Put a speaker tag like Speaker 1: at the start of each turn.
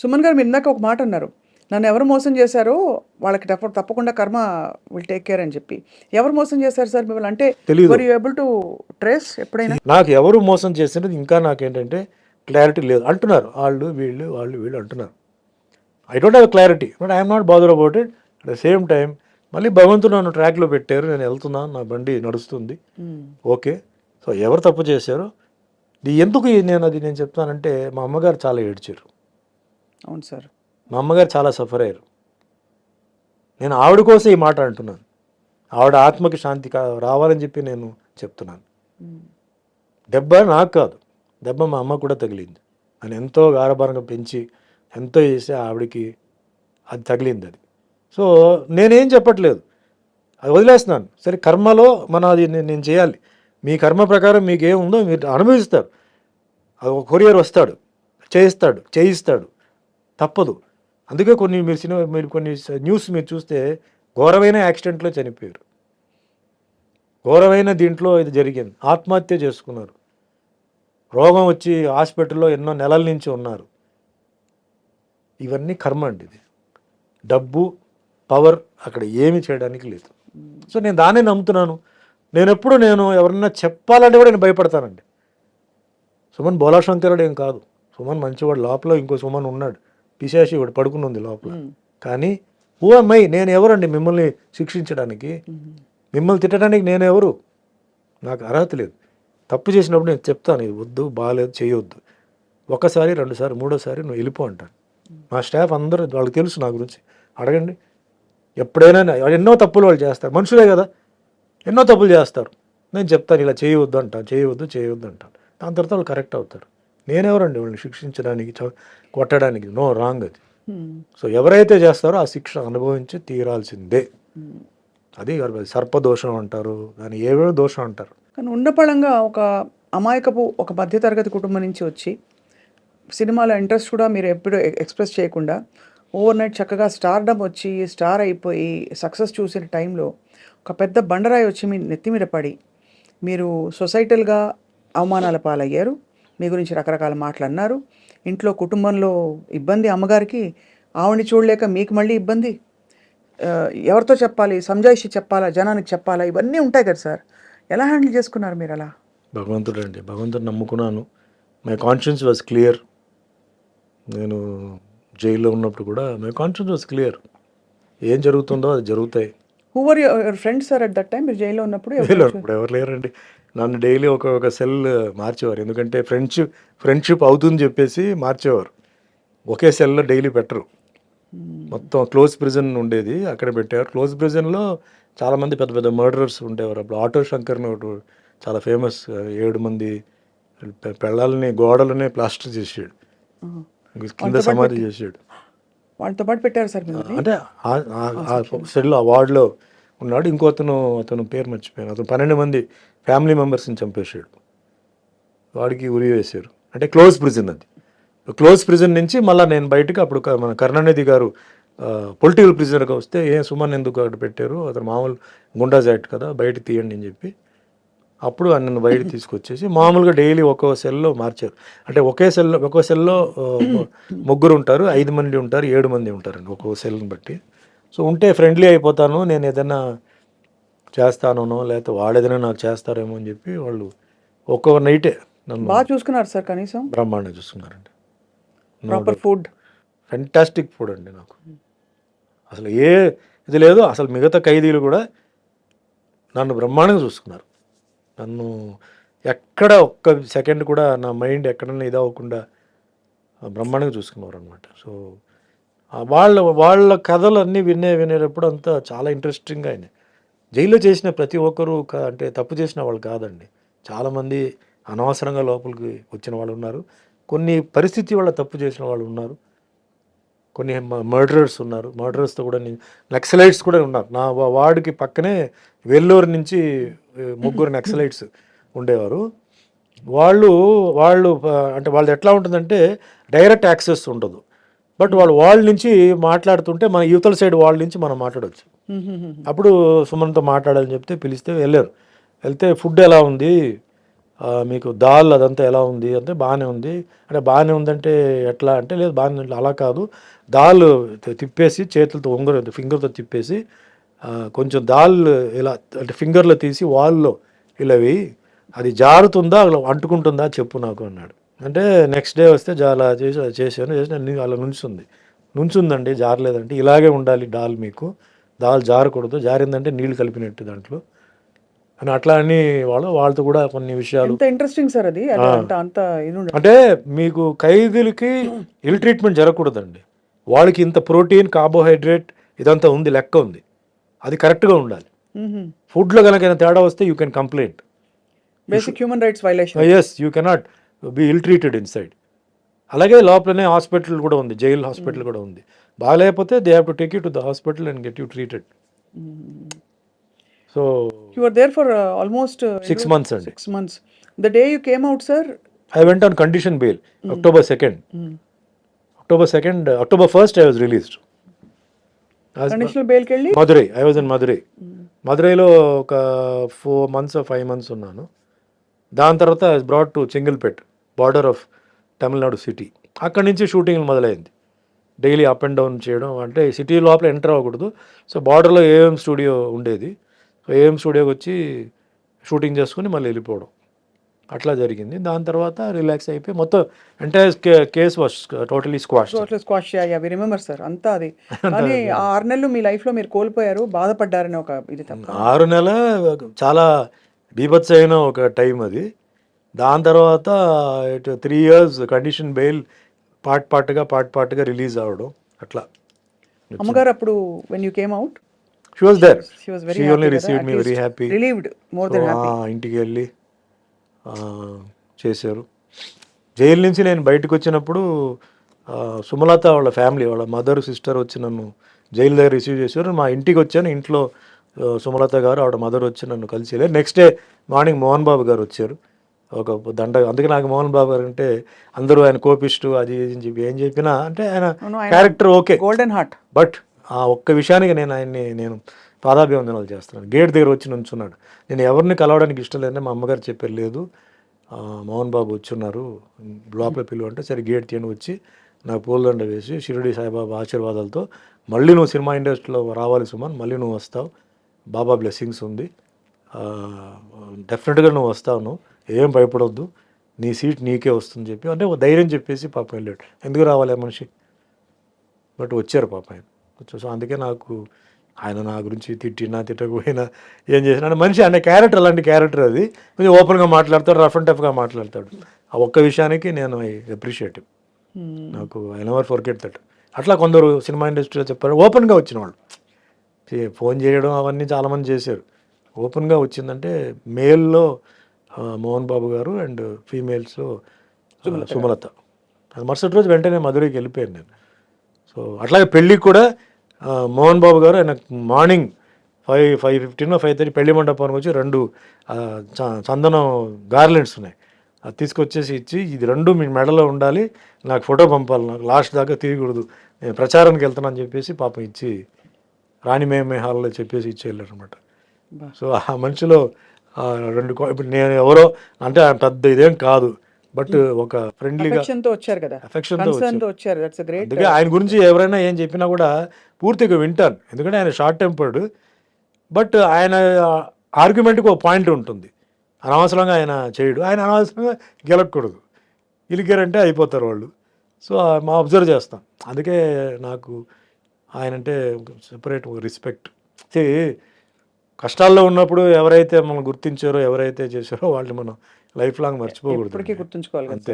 Speaker 1: సుమన్ గారు మీరు ఇందాక ఒక మాట అన్నారు, నన్ను ఎవరు మోసం చేశారో వాళ్ళకి తప్పకుండా కర్మ విల్ టేక్ కేర్ అని చెప్పి. ఎవరు మోసం చేశారు సార్ మిమ్మల్ని? అంటే
Speaker 2: తెలీదు.
Speaker 1: Were you able to trace ఎప్పుడైనా?
Speaker 2: నాకు ఎవరు మోసం చేసినది ఇంకా నాకేంటంటే క్లారిటీ లేదు. అంటున్నారు వాళ్ళు వీళ్ళు అంటున్నారు. I don't have clarity, but I'm not bother about it. At the same time మళ్ళీ భగవంతుడు నన్ను ట్రాక్లో పెట్టారు, నేను వెళ్తున్నాను, నా బండి నడుస్తుంది, ఓకే. సో ఎవరు తప్పు చేశారో ఎందుకు నేను చెప్తానంటే, మా అమ్మగారు చాలా ఏడ్చారు.
Speaker 1: అవును సార్.
Speaker 2: మా అమ్మగారు చాలా సఫర్ అయ్యారు. నేను ఆవిడ కోసం ఈ మాట అంటున్నాను. ఆవిడ ఆత్మకి శాంతి రావాలని చెప్పి నేను చెప్తున్నాను. దెబ్బ నాకు కాదు, దెబ్బ మా అమ్మ కూడా తగిలింది. అని ఎంతో గారభారంగా పెంచి ఎంతో చేసి ఆవిడకి అది తగిలింది. అది సో నేనేం చెప్పట్లేదు, అది వదిలేస్తున్నాను. సరే కర్మలో అది నేను చేయాలి. మీ కర్మ ప్రకారం మీకు ఏముందో మీరు అనుభవిస్తారు. అది ఒక కొరియర్ వస్తాడు, చేయిస్తాడు, తప్పదు. అందుకే మీరు కొన్ని న్యూస్ మీరు చూస్తే ఘోరమైన యాక్సిడెంట్లో చనిపోయారు, ఘోరమైన దీంట్లో ఇది జరిగింది, ఆత్మహత్య చేసుకున్నారు, రోగం వచ్చి హాస్పిటల్లో ఎన్నో నెలల నుంచి ఉన్నారు. ఇవన్నీ కర్మ అండి. ఇది డబ్బు పవర్ అక్కడ ఏమి చేయడానికి లేదు. సో నేను దాన్నే నమ్ముతున్నాను. నేను ఎవరన్నా చెప్పాలంటే కూడా నేను భయపడతానండి. సుమన్ బోలాశంకరుడు ఏం కాదు, సుమన్ మంచివాడు. లోపల ఇంకో సుమన్ ఉన్నాడు, పిశాచి వాడు పడుకుని ఉంది లోపల. కానీ ఓ అమ్మాయి, నేను ఎవరండి మిమ్మల్ని శిక్షించడానికి, మిమ్మల్ని తిట్టడానికి నేను ఎవరు? నాకు అర్హత లేదు. తప్పు చేసినప్పుడు నేను చెప్తాను, ఇది వద్దు, బాగాలేదు, చేయొద్దు. ఒకసారి, రెండుసారి, మూడోసారి నువ్వు వెళ్ళిపో అంటాను. మా స్టాఫ్ అందరూ వాళ్ళకి తెలుసు నా గురించి, అడగండి. ఎప్పుడైనా ఎన్నో తప్పులు వాళ్ళు చేస్తారు, మనుషులే కదా, ఎన్నో తప్పులు చేస్తారు. నేను చెప్తాను ఇలా చేయవద్దు అంటాను, చేయవద్దు అంటాను. దాని తర్వాత వాళ్ళు కరెక్ట్ అవుతారు. నేనెవరండి వాళ్ళని శిక్షించడానికి, కొట్టడానికి? నో, రాంగ్ అది. సో ఎవరైతే చేస్తారో ఆ శిక్ష అనుభవించి తీరాల్సిందే. అది సర్పదోషం అంటారు, దాన్ని ఏవేవో దోషం అంటారు.
Speaker 1: కానీ ఉన్నపళంగా ఒక అమాయకపు ఒక మధ్యతరగతి కుటుంబం నుంచి వచ్చి సినిమాలో ఇంట్రెస్ట్ కూడా మీరు ఎప్పుడు ఎక్స్ప్రెస్ చేయకుండా ఓవర్ నైట్ చక్కగా స్టార్డమ్ వచ్చి స్టార్ అయిపోయి సక్సెస్ చూసిన టైంలో ఒక పెద్ద బండరాయి వచ్చి మీ నెత్తి మీద పడి మీరు సొసైటల్గా అవమానాల పాలయ్యారు. మీ గురించి రకరకాల మాటలు అన్నారు. ఇంట్లో కుటుంబంలో ఇబ్బంది, అమ్మగారికి ఆవిడని చూడలేక మీకు మళ్ళీ ఇబ్బంది. ఎవరితో చెప్పాలి, సంజాయిషి చెప్పాలా, జనానికి చెప్పాలా, ఇవన్నీ ఉంటాయి కదా సార్. ఎలా హ్యాండిల్ చేసుకున్నారు మీరు అలా?
Speaker 2: భగవంతుడు నమ్ముకున్నాను. My conscience was clear. నేను జైల్లో ఉన్నప్పుడు కూడా మై కాన్షియన్స్ వాజ్ క్లియర్. ఏం జరుగుతుందో అది జరుగుతాయి.
Speaker 1: Who were your friends sir at that time? మీరు జైల్లో ఉన్నప్పుడు
Speaker 2: ఎవరు లేరండి. నన్ను డైలీ ఒక సెల్ మార్చేవారు, ఎందుకంటే ఫ్రెండ్షిప్ అవుతుంది చెప్పేసి మార్చేవారు. ఒకే సెల్లో డైలీ పెట్టరు. మొత్తం క్లోజ్ ప్రిజన్ ఉండేది, అక్కడ పెట్టేవారు. క్లోజ్ ప్రిజన్లో చాలామంది పెద్ద పెద్ద మర్డరర్స్ ఉండేవారు. అప్పుడు ఆటో శంకర్ని ఒకటి చాలా ఫేమస్, 7 మంది పెళ్ళాలని గోడలనే ప్లాస్టర్ చేసాడు, కింద సమాధి చేసాడు.
Speaker 1: వాళ్ళతో పాటు పెట్టారు సార్
Speaker 2: అంటే ఆ సెల్ ఆ వార్డులో ఉన్నాడు. అతను పేరు మర్చిపోయాను. అతను 12 మంది ఫ్యామిలీ మెంబర్స్ని చంపేశాడు. వాడికి ఉరి వేశారు. అంటే క్లోజ్ ప్రిజన్ అది. క్లోజ్ ప్రిజన్ నుంచి మళ్ళీ నేను బయటకు, అప్పుడు మన కరుణానిధి గారు పొలిటికల్ ప్రిజనర్గా వస్తే, సుమన్ ఎందుకు అక్కడ పెట్టారు, అతను మామూలు గుండాజ్ యాక్ట్ కదా, బయట తీయండి అని చెప్పి అప్పుడు నన్ను బయట తీసుకొచ్చేసి మామూలుగా డైలీ ఒక్కో సెల్లో మార్చారు. అంటే ఒక్కో సెల్లో 3 ఉంటారు, 5 మంది ఉంటారు, 7 మంది ఉంటారండి ఒక్కో సెల్ని బట్టి. సో ఉంటే ఫ్రెండ్లీ అయిపోతాను, నేను ఏదైనా చేస్తానో లేకపోతే వాడు ఏదైనా నాకు చేస్తారేమో అని చెప్పి వాళ్ళు ఒక్కో నైటే నన్ను
Speaker 1: బాగా చూసుకున్నారు సార్. కనీసం
Speaker 2: బ్రహ్మాండంగా చూసుకున్నారండి.
Speaker 1: ప్రాపర్ ఫుడ్,
Speaker 2: ఫెంటాస్టిక్ ఫుడ్ అండి. నాకు అసలు ఇది లేదు. అసలు మిగతా ఖైదీలు కూడా నన్ను బ్రహ్మాండంగా చూసుకున్నారు. నన్ను ఎక్కడ ఒక్క సెకండ్ కూడా నా మైండ్ ఎక్కడన్నా ఇది అవ్వకుండా బ్రహ్మాండంగా చూసుకున్నారు అనమాట. సో వాళ్ళ కథలు అన్నీ వినేటప్పుడు అంతా చాలా ఇంట్రెస్టింగ్గా అయినాయి. జైల్లో చేసిన ప్రతి ఒక్కరూ అంటే తప్పు చేసిన వాళ్ళు కాదండి. చాలామంది అనవసరంగా లోపలికి వచ్చిన వాళ్ళు ఉన్నారు, కొన్ని పరిస్థితి వల్ల తప్పు చేసిన వాళ్ళు ఉన్నారు, కొన్ని మర్డరర్స్ ఉన్నారు. మర్డరర్స్తో కూడా నక్సలైట్స్ కూడా ఉన్నారు. నా వార్డుకి పక్కనే వెల్లూరు నుంచి 3 నక్సలైట్స్ ఉండేవారు. వాళ్ళు అంటే వాళ్ళది ఎట్లా ఉంటుందంటే డైరెక్ట్ యాక్సెస్ ఉండదు, బట్ వాళ్ళ నుంచి మాట్లాడుతుంటే మన యువతల సైడ్ వాళ్ళ నుంచి మనం మాట్లాడవచ్చు. అప్పుడు సుమన్తో మాట్లాడాలని చెప్తే పిలిస్తే వెళ్తే ఫుడ్ ఎలా ఉంది, మీకు దాల్ అదంతా ఎలా ఉంది అంటే బాగానే ఉంది. అంటే బాగానే ఉందంటే ఎట్లా అంటే లేదు బాగానే ఉంది అలా కాదు, దాల్ తిప్పేసి చేతులతో ఫింగర్తో తిప్పేసి కొంచెం దాల్ ఇలా అంటే ఫింగర్లో తీసి వాల్లో ఇలా వేయి, అది జారుతుందా అలా అంటుకుంటుందా చెప్పు నాకు అన్నాడు. అంటే నెక్స్ట్ డే వస్తే అలా చేశాను అలా నుంచుందండి జారలేదంటే ఇలాగే ఉండాలి దాల్, మీకు దాల్ జారకూడదు, జారిందంటే నీళ్ళు కలిపినట్టు దాంట్లో అని అట్లా అని వాళ్ళతో కూడా కొన్ని విషయాలు.
Speaker 1: ఎంత ఇంట్రెస్టింగ్ సార్ అది. అంత అంత ఇది ఉండదు.
Speaker 2: అంటే మీకు ఖైదీలకి ఇల్ ట్రీట్మెంట్ జరగకూడదండి. వాళ్ళకి ఇంత ప్రోటీన్ కార్బోహైడ్రేట్ ఇదంతా ఉంది, లెక్క ఉంది, అది కరెక్ట్గా ఉండాలి. ఫుడ్లో కనుక తేడా వస్తే you can complaint.
Speaker 1: Basic human rights violation.
Speaker 2: Yes, you cannot be ill treated inside. అలాగే లోపలనే హాస్పిటల్ కూడా ఉంది, జైల్ హాస్పిటల్ కూడా ఉంది. బాగాలేకపోతే they have to take you to the hospital and get you treated. So
Speaker 1: you were there for almost
Speaker 2: 6 months అండి.
Speaker 1: 6 months. The day you came out sir,
Speaker 2: I went on condition bail. October 2nd. October 1st I was released.
Speaker 1: Conditional bail కి వెళ్ళి
Speaker 2: Madurai, I was in Madurai. మధురైలో ఒక 4 months or 5 months ఉన్నాను. దాని తర్వాత I was brought to Chengalpet, border of Tamil Nadu city. అక్కడి నుంచి shooting మొదలైంది. Daily up and down చేయడం, అంటే సిటీ లోపల ఎంటర్ అవ్వకూడదు. సో బార్డర్లో ఏఎం స్టూడియో ఉండేది. సో ఏఎం స్టూడియోకి వచ్చి షూటింగ్ చేసుకుని మళ్ళీ వెళ్ళిపోవడం, అట్లా జరిగింది. దాని తర్వాత రిలాక్స్ అయిపోయి మొత్తం entire case was totally squash.
Speaker 1: Squash. We remember sir అంతా అది. కానీ ఆ 6 నెలలు మీ లైఫ్ లో మీరు కోల్పోయారు, బాధపడ్డారని ఒక ఇది తప్ప.
Speaker 2: 6 నెలలు చాలా బీభత్స అయిన ఒక టైం అది. దాని తర్వాత 3 years కండిషన్ బెయిల్ పార్ట్గా రిలీజ్ అవ్వడం అట్లా.
Speaker 1: అమ్మగారు అప్పుడు when you came out,
Speaker 2: she was there.
Speaker 1: she was very
Speaker 2: she
Speaker 1: happy
Speaker 2: only
Speaker 1: కదా,
Speaker 2: received
Speaker 1: at
Speaker 2: me very
Speaker 1: least
Speaker 2: happy.
Speaker 1: relieved, more than happy.
Speaker 2: ఇంటికి వెళ్ళి చేశారు. జైలు నుంచి నేను బయటకు వచ్చినప్పుడు సుమలత వాళ్ళ ఫ్యామిలీ, వాళ్ళ మదర్ సిస్టర్ వచ్చి నన్ను జైలు దగ్గర రిసీవ్ చేశారు. మా ఇంటికి వచ్చాను, ఇంట్లో సుమలత గారు ఆవిడ మదర్ వచ్చి నన్ను కలిసి వెళ్ళారు. Next day morning Mohan Babu గారు వచ్చారు, ఒక దండ. అందుకే నాకు మోహన్ బాబు గారు అంటే అందరూ ఆయన కోపిస్టు అది అని చెప్పి ఏం చెప్పినా అంటే ఆయన character okay,
Speaker 1: golden heart.
Speaker 2: But ఆ ఒక్క విషయానికి నేను పాదాభివందనాలు చేస్తున్నాను. గేట్ దగ్గర వచ్చి నుంచున్నాడు. నేను ఎవరిని కలవడానికి ఇష్టం లేదంటే మా అమ్మగారు చెప్పారు, లేదు మోహన్ బాబు వచ్చున్నారు లోపల పిలువ అంటే, సరే గేట్ తీయని వచ్చి నాకు పూలదండ వేసి షిరిడి సాయిబాబా ఆశీర్వాదాలతో మళ్ళీ నువ్వు సినిమా ఇండస్ట్రీలో రావాలి సుమన్, మళ్ళీ నువ్వు వస్తావు, బాబా బ్లెస్సింగ్స్ ఉంది, డెఫినెట్గా నువ్వు వస్తావు, నువ్వు ఏం భయపడొద్దు, నీ సీట్ నీకే వస్తుంది చెప్పి అంటే ధైర్యం చెప్పేసి పాపం వెళ్ళాడు. ఎందుకు రావాలి ఆ మనిషి, బట్ వచ్చారు పాప ఆయన. సో అందుకే నాకు ఆయన నా గురించి తిట్టకపోయినా ఏం చేసినా మనిషి అనే క్యారెక్టర్, అలాంటి క్యారెక్టర్ అది. కొంచెం ఓపెన్గా మాట్లాడతాడు, రఫ్ అండ్ టఫ్గా మాట్లాడతాడు. ఆ ఒక్క విషయానికి నేను అప్రిషియేట్, నాకు ఐ నెవర్ ఫర్గెట్ దట్. అట్లా కొందరు సినిమా ఇండస్ట్రీలో చెప్పారు, ఓపెన్గా వచ్చిన వాళ్ళు. ఫోన్ చేయడం అవన్నీ చాలామంది చేశారు. ఓపెన్గా వచ్చిందంటే మేల్లో మోహన్ బాబు గారు అండ్ ఫీమేల్స్లో సుమలత. అది మరుసటి రోజు వెంటనే మధురైకి వెళ్ళిపోయాను నేను. సో అట్లాగే పెళ్ళికి కూడా మోహన్ బాబు గారు ఆయన మార్నింగ్ 5:15 or 5:30 పెళ్లి మండపానికి వచ్చి 2 చందనం గార్లెండ్స్ ఉన్నాయి, అది తీసుకొచ్చేసి ఇచ్చి, ఇది 2 మీ మెడలో ఉండాలి, నాకు ఫోటో పంపాలి, నాకు లాస్ట్ దాకా తీయకూడదు, నేను ప్రచారానికి వెళ్తానని చెప్పేసి పాపం ఇచ్చి రాణిమేమే హాల్లో చెప్పేసి ఇచ్చి వెళ్ళారు అనమాట. సో ఆ మనిషిలో 2 ఇప్పుడు నేను ఎవరో అంటే పెద్ద ఇదేం కాదు, బట్ ఒక ఫ్రెండ్లీగా
Speaker 1: వచ్చారు కదా,
Speaker 2: అఫెక్షన్తో
Speaker 1: వచ్చారు. That's great.
Speaker 2: అందుకే ఆయన గురించి ఎవరైనా ఏం చెప్పినా కూడా పూర్తిగా వింటాను, ఎందుకంటే ఆయన షార్ట్ టెంపర్డ్, బట్ ఆయన ఆర్గ్యుమెంట్కి ఒక పాయింట్ ఉంటుంది. అనవసరంగా ఆయన చేయడు, ఆయన అనవసరంగా గెలకూడదు, గెలికారంటే అయిపోతారు వాళ్ళు. సో మా అబ్జర్వ్ చేస్తాం, అందుకే నాకు ఆయన అంటే సెపరేట్ రెస్పెక్ట్. కష్టాల్లో ఉన్నప్పుడు ఎవరైతే మనం గుర్తించారో, ఎవరైతే చేశారో వాళ్ళని మనం లైఫ్ లాంగ్ మర్చిపోకూడదు,
Speaker 1: గుర్తుంచుకోవాలి.
Speaker 2: అంతే.